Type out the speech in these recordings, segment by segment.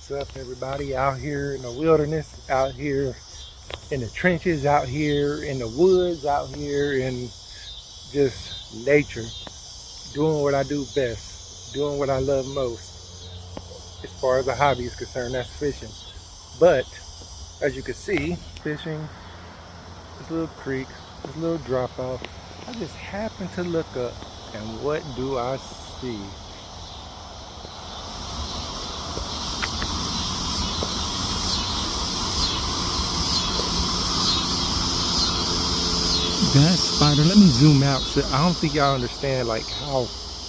What's up, everybody? Out here in the wilderness, out here in the trenches, out here in the woods, out here in just nature, doing what I do best, doing what I love most. As far as a hobby is concerned, that's fishing. But as you can see, fishing, this little creek, this little drop off, I just happened to look up, and what do I see? That spider, let me zoom out. So I don't think y'all understand like how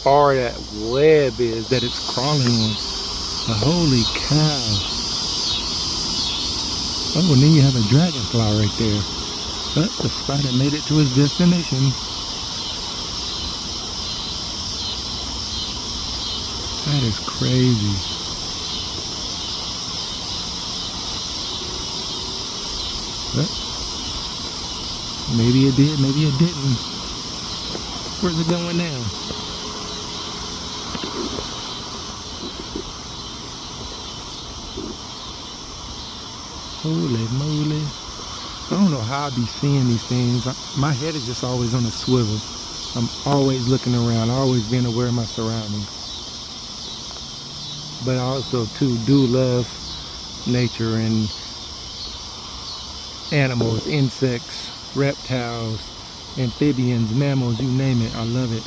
far that web is that it's crawling on. Holy cow. Oh, and then you have a dragonfly right there. But the spider made it to his destination. That is crazy. But maybe it did, maybe it didn't. Where's it going now? Holy moly. I don't know how I be seeing these things. My head is just always on a swivel. I'm always looking around, always being aware of my surroundings. But I also too do love nature and animals, insects, reptiles, amphibians, mammals, you name it, I love it.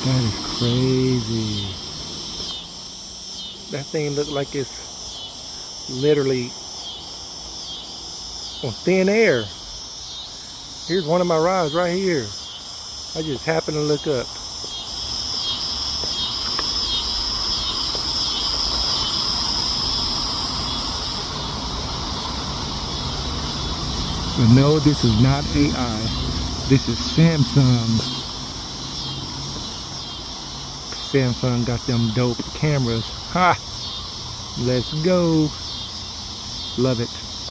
That is crazy. That thing looked like it's literally on thin air. Here's one of my rods right here. I just happened to look up. But no, this is not AI. This is Samsung. Samsung got them dope cameras. Ha! Let's go. Love it.